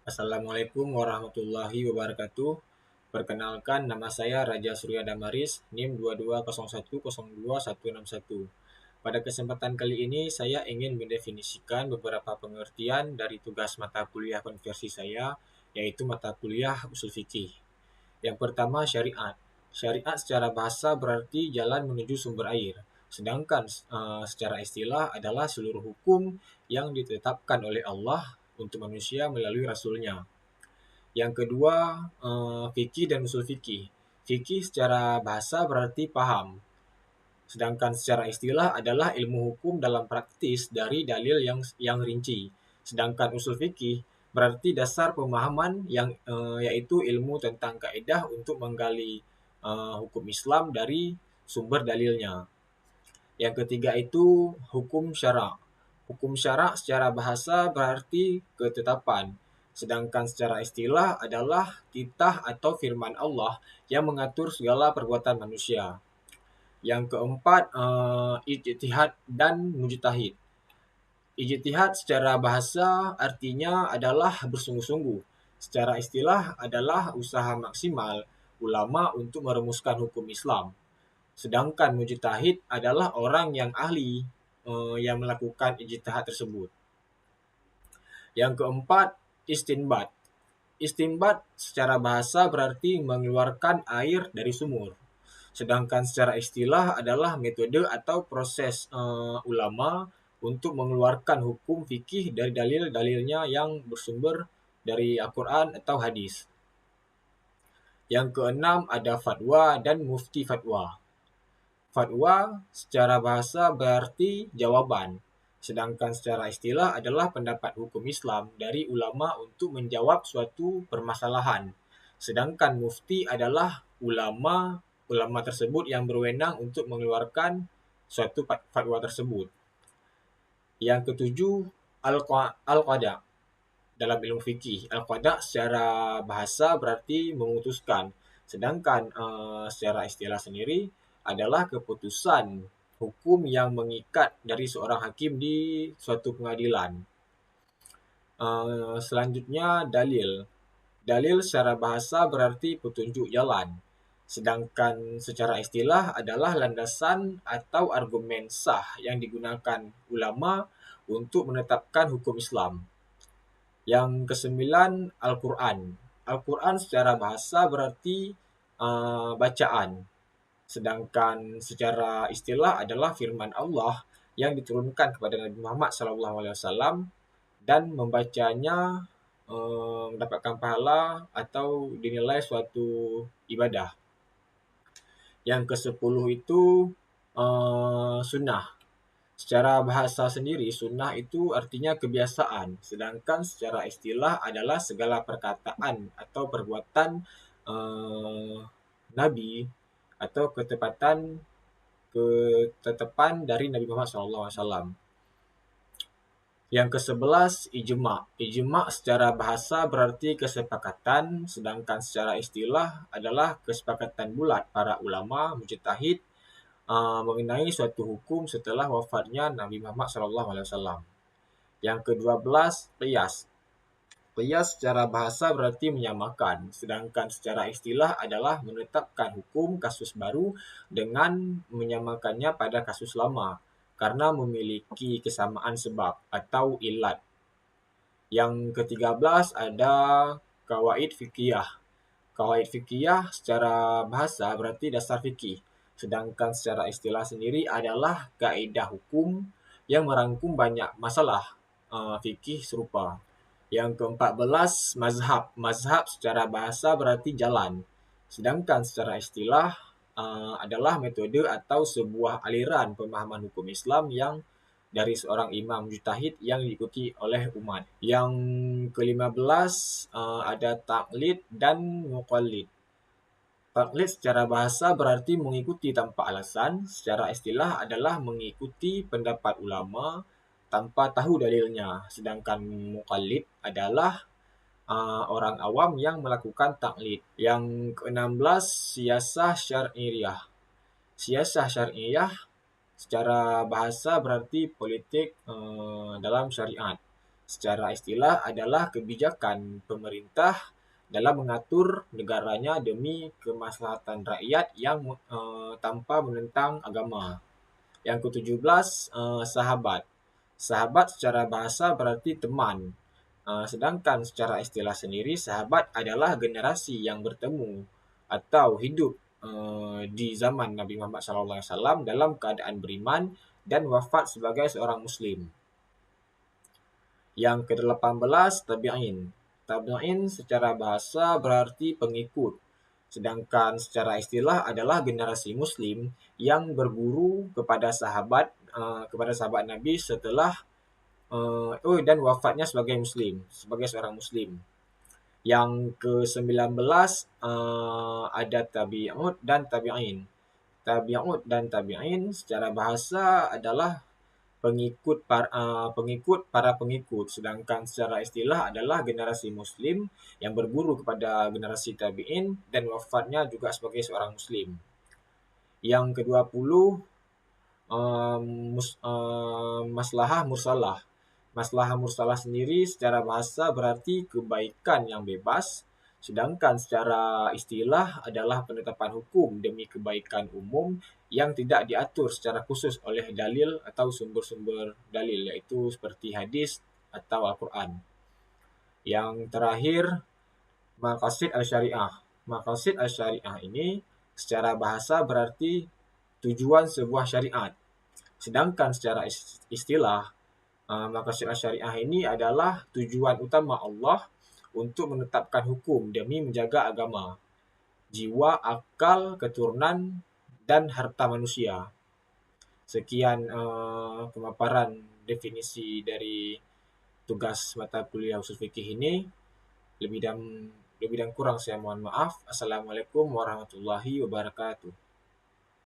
Assalamualaikum warahmatullahi wabarakatuh. Perkenalkan, nama saya Raja Surya Damaris, NIM 2201021161. Pada kesempatan kali ini, saya ingin mendefinisikan beberapa pengertian dari tugas mata kuliah konversi saya, yaitu mata kuliah usul fikih. Yang pertama, syariat. Syariat secara bahasa berarti jalan menuju sumber air. Sedangkan secara istilah adalah seluruh hukum yang ditetapkan oleh Allah untuk manusia melalui Rasulnya. Yang kedua, fikih dan usul fikih. Fikih secara bahasa berarti paham, sedangkan secara istilah adalah ilmu hukum dalam praktis dari dalil yang rinci. Sedangkan usul fikih berarti dasar pemahaman yang yaitu ilmu tentang kaidah untuk menggali hukum Islam dari sumber dalilnya. Yang ketiga itu hukum syara'. Hukum syara' secara bahasa berarti ketetapan, sedangkan secara istilah adalah titah atau firman Allah yang mengatur segala perbuatan manusia. Yang keempat, ijtihad dan mujtahid. Ijtihad secara bahasa artinya adalah bersungguh-sungguh. Secara istilah adalah usaha maksimal ulama untuk merumuskan hukum Islam. Sedangkan mujtahid adalah orang yang ahli yang melakukan ijtihad tersebut. Yang keempat, istinbat. Istinbat secara bahasa berarti mengeluarkan air dari sumur. Sedangkan secara istilah adalah metode atau proses ulama untuk mengeluarkan hukum fikih dari dalil-dalilnya yang bersumber dari Al-Quran atau hadis. Yang keenam ada fatwa dan mufti fatwa. Fatwa secara bahasa berarti jawaban, sedangkan secara istilah adalah pendapat hukum Islam dari ulama untuk menjawab suatu permasalahan. Sedangkan mufti adalah ulama tersebut yang berwenang untuk mengeluarkan suatu fatwa tersebut. Yang ketujuh, al-qada. Dalam ilmu fikih, al-qada secara bahasa berarti memutuskan, sedangkan secara istilah sendiri adalah keputusan hukum yang mengikat dari seorang hakim di suatu pengadilan. Selanjutnya dalil. Dalil secara bahasa berarti petunjuk jalan, sedangkan secara istilah adalah landasan atau argumen sah yang digunakan ulama untuk menetapkan hukum Islam. Yang kesembilan, Al-Quran. Al-Quran secara bahasa berarti bacaan, sedangkan secara istilah adalah firman Allah yang diturunkan kepada Nabi Muhammad SAW dan membacanya mendapatkan pahala atau dinilai suatu ibadah. Yang ke-10 itu sunnah. Secara bahasa sendiri, sunnah itu artinya kebiasaan, sedangkan secara istilah adalah segala perkataan atau perbuatan Nabi atau ketetapan dari Nabi Muhammad SAW. Yang ke-11, ijma'. Ijma' secara bahasa berarti kesepakatan, sedangkan secara istilah adalah kesepakatan bulat para ulama mujtahid mengenai suatu hukum setelah wafatnya Nabi Muhammad SAW. Yang ke-12, qiyas. Qiyas secara bahasa berarti menyamakan, sedangkan secara istilah adalah menetapkan hukum kasus baru dengan menyamakannya pada kasus lama karena memiliki kesamaan sebab atau ilat. Yang ke-13 ada kawaid fikih. Kawaid fikih secara bahasa berarti dasar fikih, sedangkan secara istilah sendiri adalah kaidah hukum yang merangkum banyak masalah fikih serupa. Yang ke-14, mazhab. Mazhab secara bahasa berarti jalan, sedangkan secara istilah adalah metode atau sebuah aliran pemahaman hukum Islam yang dari seorang imam mujtahid yang diikuti oleh umat. Yang ke-15 ada taklid dan muqallid. Taklid secara bahasa berarti mengikuti tanpa alasan, secara istilah adalah mengikuti pendapat ulama tanpa tahu dalilnya. Sedangkan muqallid adalah orang awam yang melakukan taklid. Yang ke-16, siasah syar'iyah. Siasah syar'iyah secara bahasa berarti politik dalam syariat. secara istilah adalah kebijakan pemerintah dalam mengatur negaranya demi kemaslahatan rakyat yang tanpa menentang agama. Yang ke-17, sahabat. Sahabat secara bahasa berarti teman. Sedangkan secara istilah sendiri, sahabat adalah generasi yang bertemu atau hidup di zaman Nabi Muhammad SAW dalam keadaan beriman dan wafat sebagai seorang Muslim. Yang ke-18, tabi'in. Tabi'in secara bahasa berarti pengikut. Sedangkan secara istilah adalah generasi Muslim yang berguru kepada sahabat Nabi setelah dan wafatnya sebagai Muslim, sebagai seorang Muslim. Yang ke-19 ada tabi'ut dan tabi'in. Tabi'ut dan tabi'in secara bahasa adalah pengikut para pengikut, sedangkan secara istilah adalah generasi Muslim yang berguru kepada generasi tabi'in dan wafatnya juga sebagai seorang Muslim. Yang ke-20 maslahah mursalah. Maslahah mursalah sendiri secara bahasa berarti kebaikan yang bebas, sedangkan secara istilah adalah penetapan hukum demi kebaikan umum yang tidak diatur secara khusus oleh dalil atau sumber-sumber dalil, yaitu seperti hadis atau Al-Quran. Yang terakhir, maqasid al-syariah. Maqasid al-syariah ini secara bahasa berarti tujuan sebuah syariat. Sedangkan secara istilah, maqasid al-syariah ini adalah tujuan utama Allah untuk menetapkan hukum demi menjaga agama, jiwa, akal, keturunan, dan harta manusia. Sekian pemaparan definisi dari tugas mata kuliah usul fikih ini. Lebih dan kurang saya mohon maaf. Assalamualaikum warahmatullahi wabarakatuh.